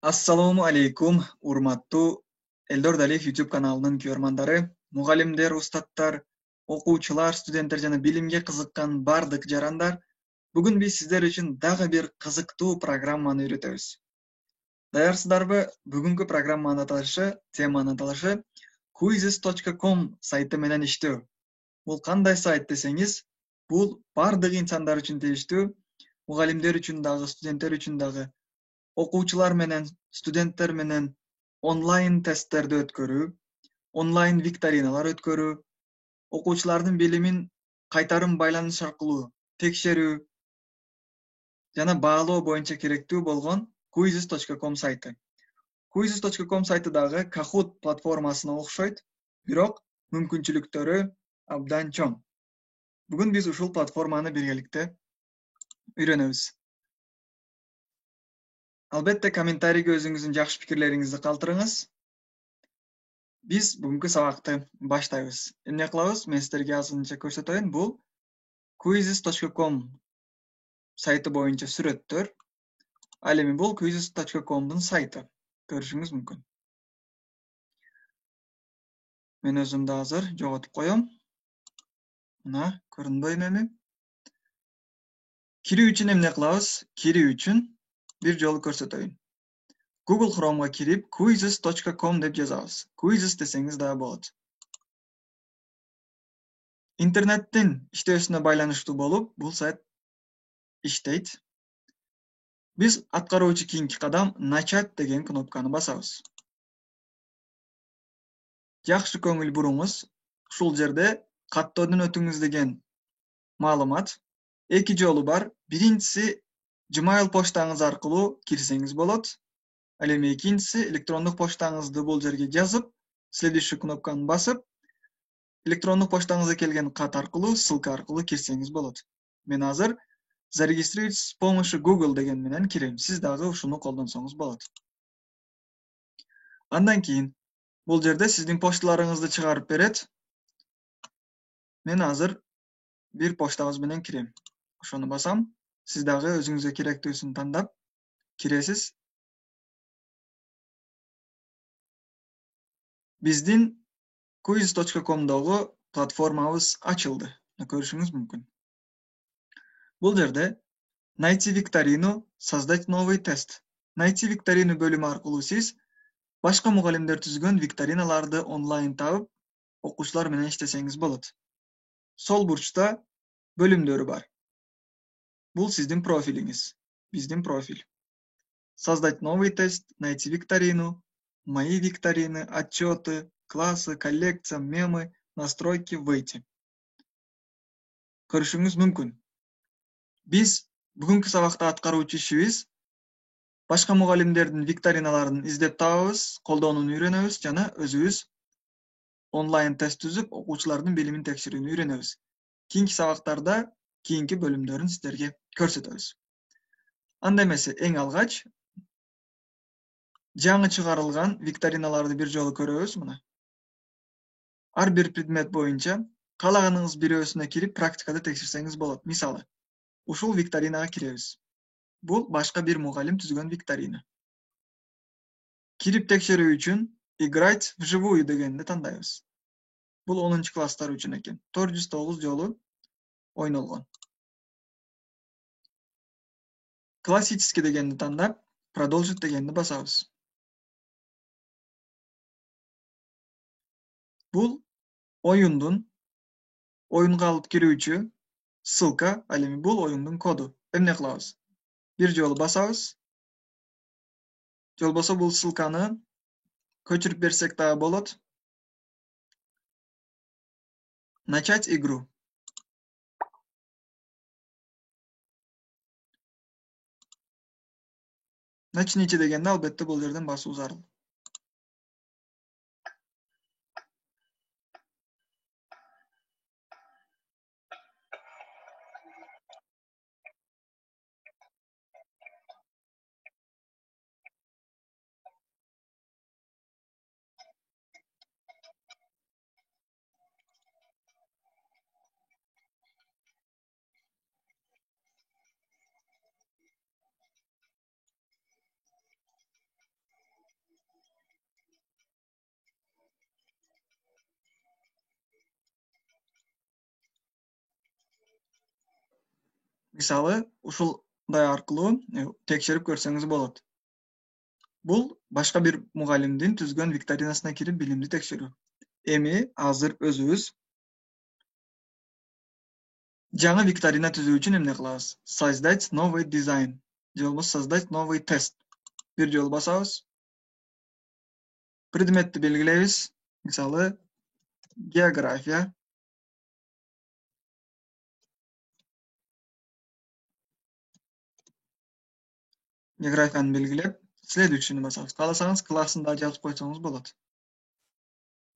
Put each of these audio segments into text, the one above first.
Assalomu alaykum, urmattуу Eldor Daliev YouTube kanalынын көрмандары, мугалимдер, устаттар, окуучулар, студенттер жана билимге кызыккан бардык жарандар. Бүгүн биз сиздер үчүн дагы бир кызыктуу программаны үйрөтөбүз. Даярсыздарбы? Бүгүнкү программанын теманын аталышы quizzes.com сайты менен иштөө. Бул кандай сайт десеңиз, бул бардык инсандар үчүн тийиштүү, мугалимдер үчүн дагы, студенттер үчүн дагы, окуучулар менен, студенттер менен онлайн тесттерди өткөрүү, онлайн викториналар өткөрүү, окуучулардын билимин кайтарым байланыш аркылуу текшерүү жана баалоо боюнча керектүү болгон quizzes.com сайты. Quizzes.com сайты дагы Kahoot платформасына окшойт, бирок мүмкүнчүлүктөрү абдан чоң. Бүгүн биз ушул платформаны биргеликте үйрөнөбүз. Албетте комментарийге өзүңүздүн жакшы пикирлериңизди калтырыңыз. Биз бүгүнкү сабакты баштайбыз. Эмне кылабыз? Мен сиздерге азырынча көрсөтөйүн. Бул quizzes.com сайты боюнча сүрөттөр. Ал эми бул quizzes.comдун сайты. Көрүшүңүз мүмкүн. Мен өзүмдү азыр жоготуп коем. Мына көрүнбөйм эми. Кирүү үчүн эмне кылабыз? Кирүү үчүн бир жолу көрсөтөйүн. Google Chrome'га кирип quizzes.com деп жазабыз. Quizzes десеңиз дагы болот. Интернеттин иштөөсүнө байланыштуу болуп, бул сайт иштейт. Биз аткаруучу кийинки кадам начать деген кнопканы басабыз. Жакшы көңүл буруңуз. Ушул жерде каттоодон өтүңүз деген маалымат эки жолу бар. Биринчиси Gmail почтаңыз аркылуу кирсеңиз болот. Ал эми экинчиси электрондук почтаңызды бул жерге жазып, следующий кнопканы басып, электрондук почтаңызга келген кат аркылуу, ссылка аркылуу кирсеңиз болот. Мен азыр зарегистрируйтесь с помощью Google деген менен кирем. Сиз дагы ушуну колдонсоңуз болот. Андан кийин бул жерде сиздин почталарыңызды чыгарып берет. Мен азыр бир почтабыз менен кирем. Ошону басам. Сиз дагы өзүңүзгө керектүүсүн тандап киресиз. Биздин quiz.com'догу платформабыз ачылды. Көрүшүңүз мүмкүн. Бул жерде найти викторину, создать новый тест. Найти викторину бөлүмү аркылуу сиз башка мугалимдер түзгөн викториналарды онлайн табып, окуучулар менен иштесеңиз болот. Сол бурчта бөлүмдөрү бар. Бул сиздин профилиңиз. Биздин профиль. Создать новый тест, найти викторину, мои викторины, отчеты, классы, коллекция, мемы, настройки, выйти. Көрүшүңүз мүмкүн. Биз бүгүнкү сабакта аткаруучу ишибиз башка мугалимдердин викториналарын издеп табабыз, колдонууну үйрөнөбүз жана өзүбүз онлайн тест түзүп, окуучулардын билимин текшерүүнү үйрөнөбүз. Кийинки сабактарда кийинки бөлүмдөрүн сиздерге көрсөтөбүз. Анда эмесе эң алгач жаңы чыгарылган викториналарды бир жолу көрөбүз мына. Ар бир предмет боюнча каалаганыңыз бирөөсүнө кирип практикада текшерсеңиз болот. Мисалы, ушул викторинага киребиз. Бул башка бир мугалим түзгөн викторина. Кирип текшерүү үчүн играть вживую дегенди тандайбыз. Бул 10 класстар үчүн экен. 409 жолу ойнолгон. Классический дегенди тандап, продолжить дегенди басабыз. Бул оюнга алып кирүүчү ссылка, ал эми бул оюндун коду. Эмне кылабыз? Бир жолу басабыз. Жолбосо бул ссылканы көчүрүп берсек дагы болот. Начать игру. Начните дегенде албетте бул жерден басуу зарыл. Мисалы, ушулдай аркылуу текшерип көрсөңүз болот. Бул башка бир мугалимдин түзгөн викторинасына кирип билимди текшерүү. Эми азыр өзүбүз жаңы викторина түзүү үчүн эмне кылабыз? Создать новый дизайн же болбосо создать новый тест. Бир жолу басабыз. Предметти белгилейбиз. Мисалы, география. Географияны белгилеп, следующийни басабыз. Кааласаңыз классын да жазып койсоңуз болот.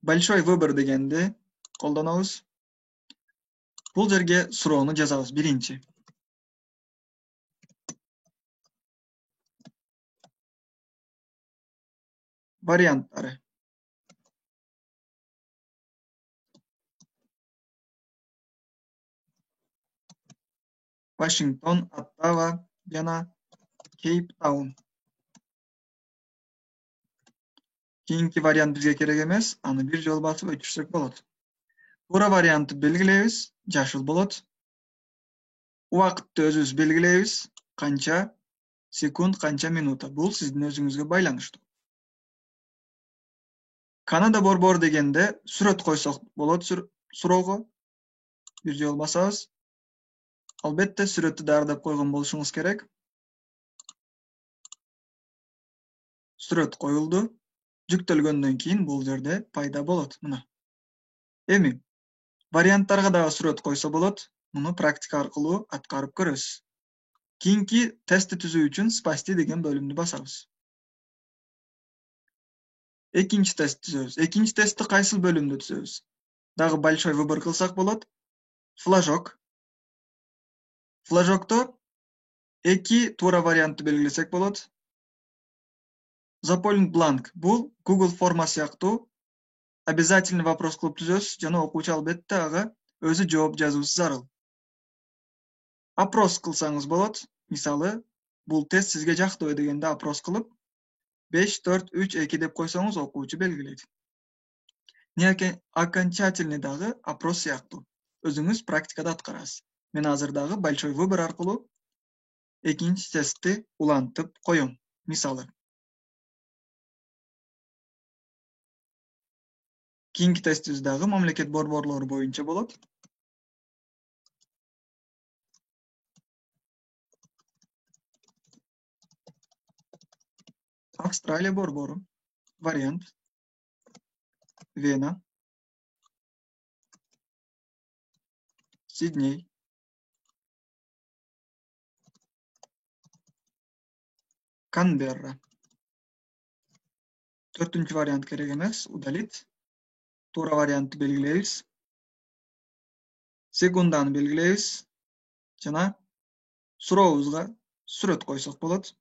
Большой выбор дегенди колдонобуз. Бул жерге суроону жазабыз биринчи. Варианттары. Вашингтон, Оттава жана Кейптаун. Кийинки вариант бизге керек эмес, аны бир жолу басып өчүрсөк болот. Туура вариантты белгилейбиз, жашыл болот. Убакытты өзүбүз белгилейбиз, канча секунд, канча минута. Бул сиздин өзүңүзгө байланыштуу. Канада борбор дегенде сүрөт койсок болот суроого. Бир жолу басабыз. Албетте сүрөттү даярдап койгон болушуңуз керек. Сүрөт коюлду. Жүктөлгөндөн кийин бул жерде пайда болот. Мына. Эми варианттарга дагы сүрөт койсо болот. Муну практика аркылуу аткарып көрөсүз. Кийинки тестти түзүү үчүн спасти деген бөлүмдү басабыз. Экинчи тест түзөбүз. Экинчи тестти кайсыл бөлүмдө түзөбүз? Дагы большой выбор кылсак болот. Флажок. Флажокто эки туура вариантты белгилесек болот. Заполнить бланк. Бул Google форма сыяктуу обязательный вопрос кылып түзөсүз жана окуучу албетте ага өзү жооп жазуусу зарыл. Опрос кылсаңыз болот. Мисалы, бул тест сизге жактыбы дегенде опрос кылып, 5, 4, 3, 2 деп койсоңуз окуучу белгилейт. Не окончательный дагы опрос сыяктуу. Өзүңүз практикада аткарасыз. Мен азыр дагы большой выбор аркылуу экинчи тестти улантып коем. Мисалы. Кийинки тестибиз дагы мамлекет борборлору боюнча болот. Австралия борбору. Вариант. Вена. Сидней. Канберра. Төртүнчү вариант керек эмес, удалить. Туура вариантты белгилейбиз. Секунданы белгилейбиз. Жана сурообузга сүрөт койсок болот.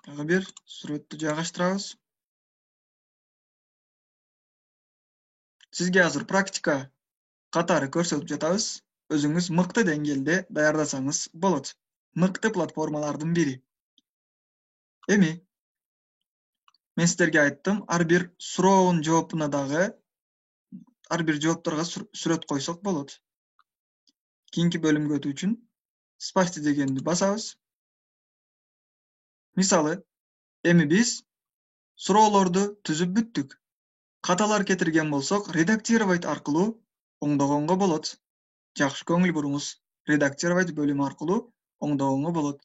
Дагы бир сүрөттү жайгаштырабыз. Сизге азыр практика катары көрсөтүп жатабыз. Өзүңүз мыкты деңгээлде даярдасаңыз болот. Мыкты платформалардын бири. Эми мен сиздерге айттым, ар бир суроонун жообуна дагы ар бир жоопторго сүрөт койсок болот. Кийинки бөлүмгө өтүү үчүн спасти дегенди басабыз. Мисалы, эми биз суроолорду түзүп бүттүк. Каталар кетирген болсок, редактировать аркылуу оңдогонго болот. Жакшы көңүл буруңуз. Редактировать бөлүмү аркылуу оңдогонго болот.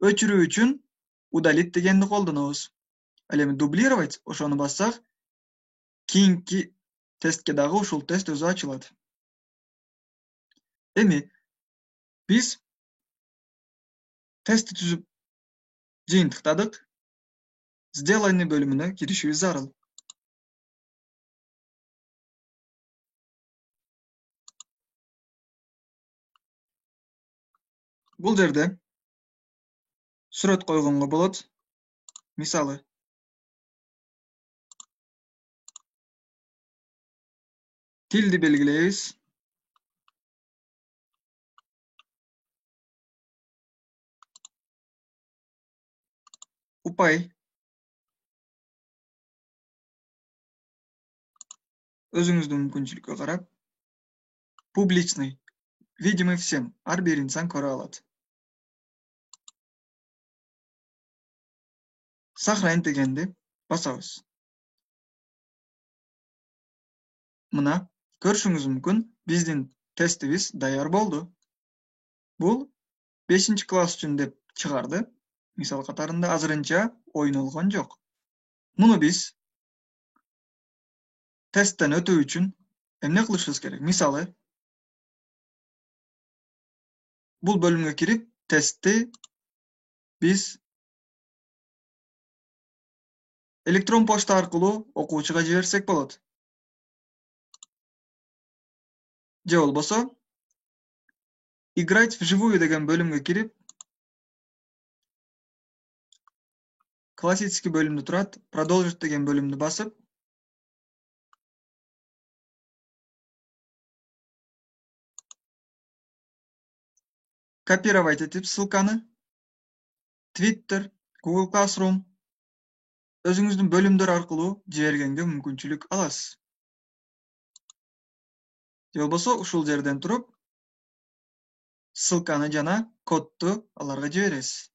Өчүрүү үчүн удалить дегенди колдонобуз. Ал эми дублировать ошону бассак, кийинки тестке дагы ушул тест өзү ачылат. Эми биз тестти түзүп жыйынтыктадык. Сделайны бөлүмүнө киришибиз зарыл. Бул жерде сүрөт койгонго болот. Мисалы, тилди белгилейбиз. Упай. Өзүңүздүн мүмкүнчүлүккө карап. публичный, видимый всем, ар бир инсан көрө алат. Сохранить дегенди басабыз. Мына көрүшүңүз мүмкүн, биздин тестибиз даяр болду. Бул 5-класс үчүн деп чыгарды. Мисал катарында азырынча ойнолгон жок. Муну биз тесттен өтүү үчүн эмне кылышыбыз керек? Мисалы, бул бөлүмгө кирип, тестти биз электрон почта аркылуу окуучуга жиберсек болот. Же болбосо, играть вживую деген бөлүмгө кирип, классический бөлүмдө турат, продолжить деген бөлүмдү басып, копировать этип ссылканы Twitter, Google Classroom өзүңүздүн бөлүмдөр аркылуу жибергенге мүмкүнчүлүк аласыз. Же болбосо ушул жерден туруп ссылканы жана кодду аларга жибересиз.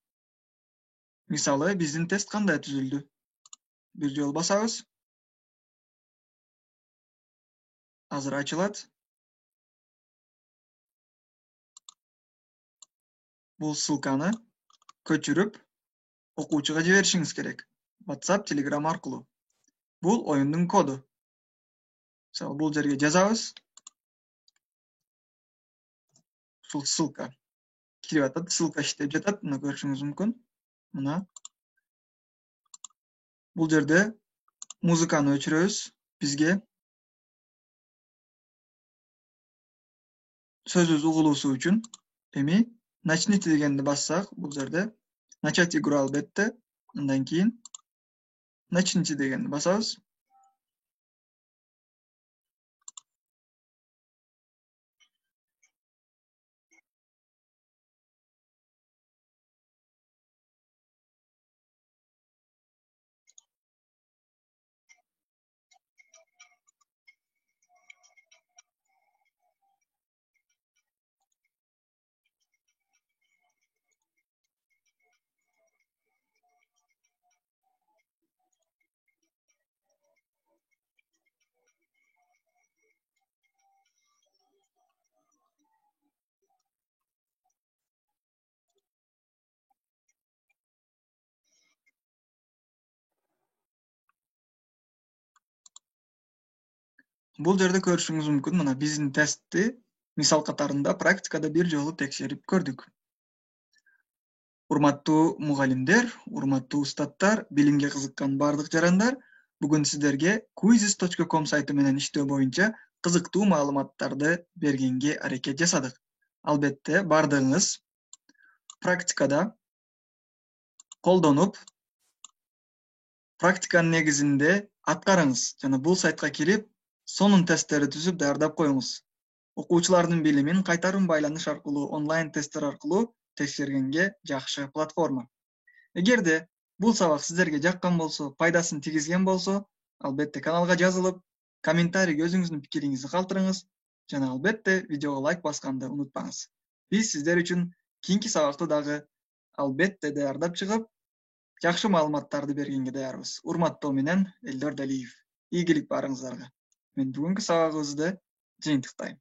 Мисалы, биздин тест кандай түзүлдү? Бир жолу басабыз. Азыр ачылат. Бул ссылканы көчүрүп окуучуга жиберишиңиз керек. WhatsApp, Telegram аркылуу. Бул оюндун коду. Мисалы, бул жерге жазабыз. Ушул ссылка кирип атат, ссылка иштеп жатат. Мына көрүшүңүз мүмкүн. Мына бул жерде музыканы өчүрөбүз. Бизге сөзүбүз угулуусу үчүн эми начните дегенди бассак, бул жерде начать игру албетте. Андан кийин начните дегенди басабыз. Бул жерде көрүшүңүз мүмкүн, мына биздин тестти мисал катарында практикада бир жолу текшерип көрдүк. Урматтуу мугалимдер, урматтуу устаттар, билимге кызыккан бардык жарандар, бүгүн сиздерге quizzes.com сайты менен иштөө боюнча кызыктуу маалыматтарды бергенге аракет жасадык. Албетте, бардыгыңыз практикада колдонуп, практиканын негизинде аткарыңыз жана бул сайтка кирип, сонун тесттери түзүп даярдап коюңуз. Окуучулардын билимин кайтарым байланыш аркылуу, онлайн тесттер аркылуу текшергенге жакшы платформа. Эгерде бул сабак сиздерге жаккан болсо, пайдасын тийгизген болсо, албетте каналга жазылып, комментарийге өзүңүздүн пикириңизди калтырыңыз жана албетте видеого лайк басканды унутпаңыз. Биз сиздер үчүн кийинки сабакты дагы албетте даярдап чыгып, жакшы маалыматтарды бергенге даярбыз. Урматтоо менен Элдор Далиев. Ийгилик баарыңыздарга. Мен бүгүнкү сабагыбызды жыйынтыктайм.